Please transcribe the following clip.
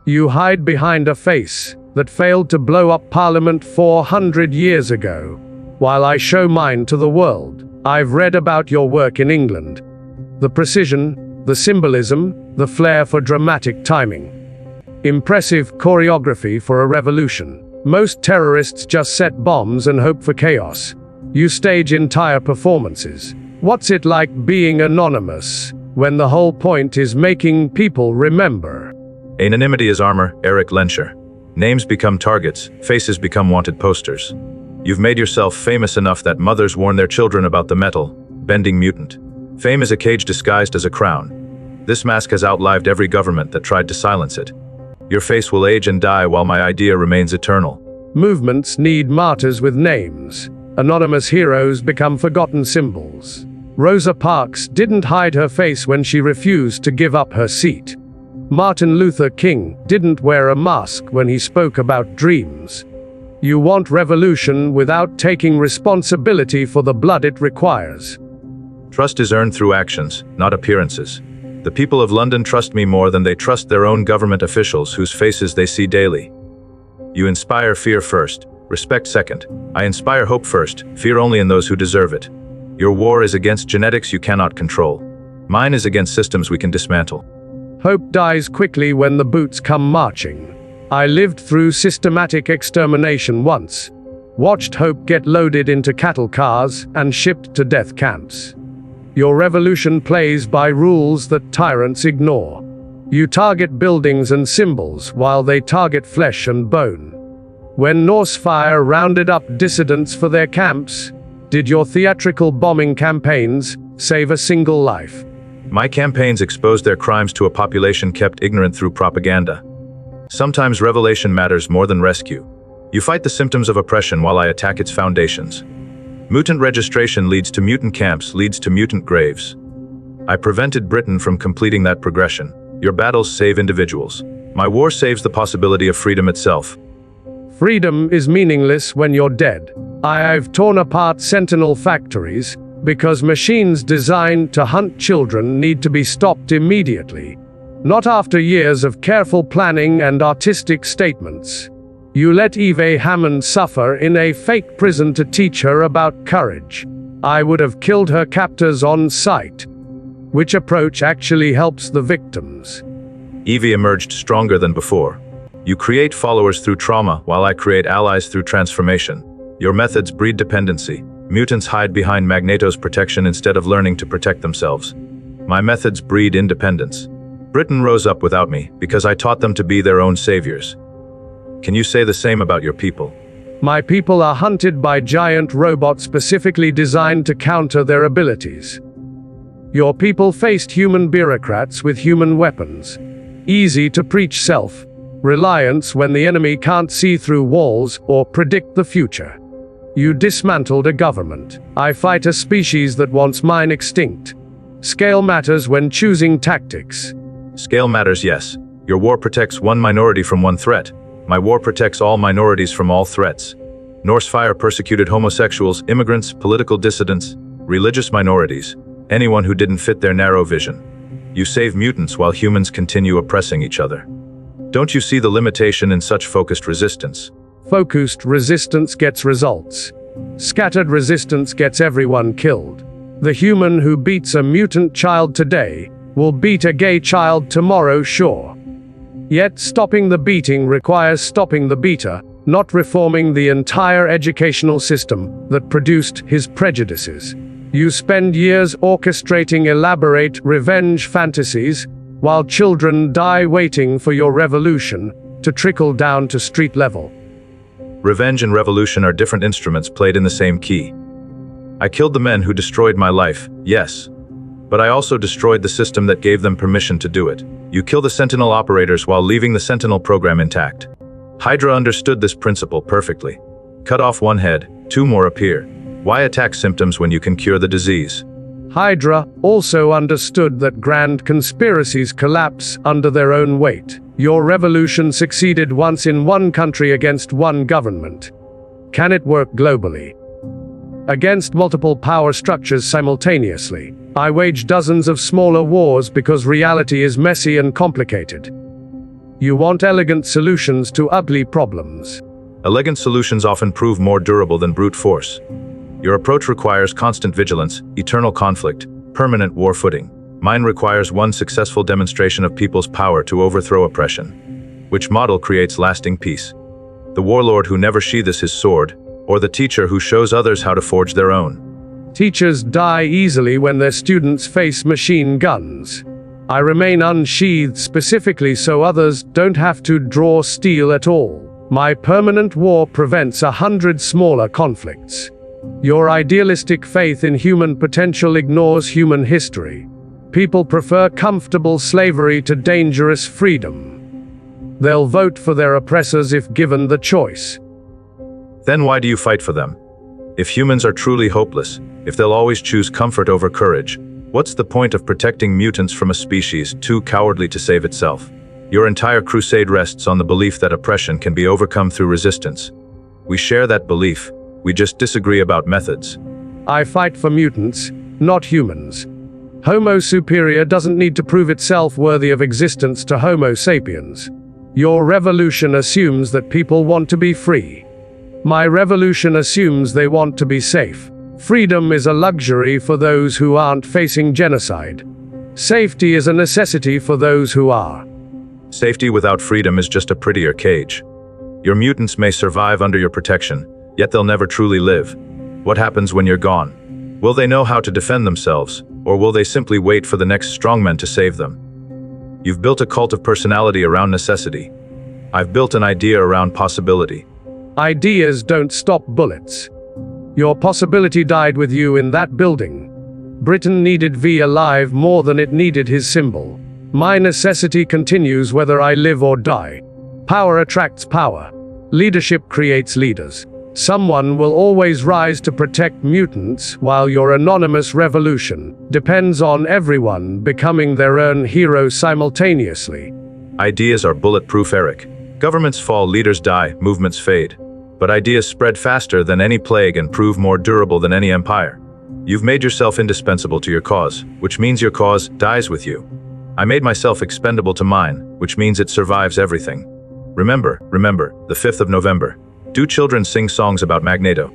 You hide behind a face that failed to blow up Parliament 400 years ago. While I show mine to the world, I've read about your work in England. The precision, the symbolism, the flair for dramatic timing. Impressive choreography for a revolution. Most terrorists just set bombs and hope for chaos. You stage entire performances. What's it like being anonymous, when the whole point is making people remember? Anonymity is armor, Eric Lenscher. Names become targets, faces become wanted posters. You've made yourself famous enough that mothers warn their children about the metal, bending mutant. Fame is a cage disguised as a crown. This mask has outlived every government that tried to silence it. Your face will age and die while my idea remains eternal. Movements need martyrs with names. Anonymous heroes become forgotten symbols. Rosa Parks didn't hide her face when she refused to give up her seat. Martin Luther King didn't wear a mask when he spoke about dreams. You want revolution without taking responsibility for the blood it requires. Trust is earned through actions, not appearances. The people of London trust me more than they trust their own government officials whose faces they see daily. You inspire fear first, respect second. I inspire hope first, fear only in those who deserve it. Your war is against genetics you cannot control. Mine is against systems we can dismantle. Hope dies quickly when the boots come marching. I lived through systematic extermination once. Watched hope get loaded into cattle cars and shipped to death camps. Your revolution plays by rules that tyrants ignore. You target buildings and symbols while they target flesh and bone. When Norse Fire rounded up dissidents for their camps, did your theatrical bombing campaigns save a single life? My campaigns exposed their crimes to a population kept ignorant through propaganda. Sometimes revelation matters more than rescue. You fight the symptoms of oppression while I attack its foundations. Mutant registration leads to mutant camps, leads to mutant graves. I prevented Britain from completing that progression. Your battles save individuals. My war saves the possibility of freedom itself. Freedom is meaningless when you're dead. I've torn apart Sentinel factories because machines designed to hunt children need to be stopped immediately. Not after years of careful planning and artistic statements. You let Eve Hammond suffer in a fake prison to teach her about courage. I would have killed her captors on sight. Which approach actually helps the victims? Evie emerged stronger than before. You create followers through trauma, while I create allies through transformation. Your methods breed dependency. Mutants hide behind Magneto's protection instead of learning to protect themselves. My methods breed independence. Britain rose up without me, because I taught them to be their own saviors. Can you say the same about your people? My people are hunted by giant robots specifically designed to counter their abilities. Your people faced human bureaucrats with human weapons. Easy to preach self-reliance when the enemy can't see through walls or predict the future. You dismantled a government. I fight a species that wants mine extinct. Scale matters when choosing tactics. Scale matters, yes. Your war protects one minority from one threat. My war protects all minorities from all threats. Norse Fire persecuted homosexuals, immigrants, political dissidents, religious minorities, anyone who didn't fit their narrow vision. You save mutants while humans continue oppressing each other. Don't you see the limitation in such focused resistance? Focused resistance gets results. Scattered resistance gets everyone killed. The human who beats a mutant child today will beat a gay child tomorrow, sure. Yet stopping the beating requires stopping the beater, not reforming the entire educational system that produced his prejudices. You spend years orchestrating elaborate revenge fantasies, while children die waiting for your revolution to trickle down to street level. Revenge and revolution are different instruments played in the same key. I killed the men who destroyed my life, yes. But I also destroyed the system that gave them permission to do it. You kill the Sentinel operators while leaving the Sentinel program intact. Hydra understood this principle perfectly. Cut off one head, two more appear. Why attack symptoms when you can cure the disease? Hydra also understood that grand conspiracies collapse under their own weight. Your revolution succeeded once in one country against one government. Can it work globally? Against multiple power structures simultaneously. I wage dozens of smaller wars because reality is messy and complicated. You want elegant solutions to ugly problems. Elegant solutions often prove more durable than brute force. Your approach requires constant vigilance, eternal conflict, permanent war footing. Mine requires one successful demonstration of people's power to overthrow oppression. Which model creates lasting peace? The warlord who never sheathes his sword, or the teacher who shows others how to forge their own? Teachers die easily when their students face machine guns. I remain unsheathed specifically so others don't have to draw steel at all. My permanent war prevents 100 smaller conflicts. Your idealistic faith in human potential ignores human history. People prefer comfortable slavery to dangerous freedom. They'll vote for their oppressors if given the choice. Then why do you fight for them? If humans are truly hopeless, if they'll always choose comfort over courage, what's the point of protecting mutants from a species too cowardly to save itself? Your entire crusade rests on the belief that oppression can be overcome through resistance. We share that belief, we just disagree about methods. I fight for mutants, not humans. Homo superior doesn't need to prove itself worthy of existence to Homo sapiens. Your revolution assumes that people want to be free. My revolution assumes they want to be safe. Freedom is a luxury for those who aren't facing genocide. Safety is a necessity for those who are. Safety without freedom is just a prettier cage. Your mutants may survive under your protection, yet they'll never truly live. What happens when you're gone? Will they know how to defend themselves, or will they simply wait for the next strongman to save them? You've built a cult of personality around necessity. I've built an idea around possibility. Ideas don't stop bullets. Your possibility died with you in that building. Britain needed V alive more than it needed his symbol. My necessity continues whether I live or die. Power attracts power. Leadership creates leaders. Someone will always rise to protect mutants, while your anonymous revolution depends on everyone becoming their own hero simultaneously. Ideas are bulletproof, Eric. Governments fall, leaders die, movements fade. But ideas spread faster than any plague and prove more durable than any empire. You've made yourself indispensable to your cause, which means your cause dies with you. I made myself expendable to mine, which means it survives everything. Remember, the 5th of November. Do children sing songs about Magneto?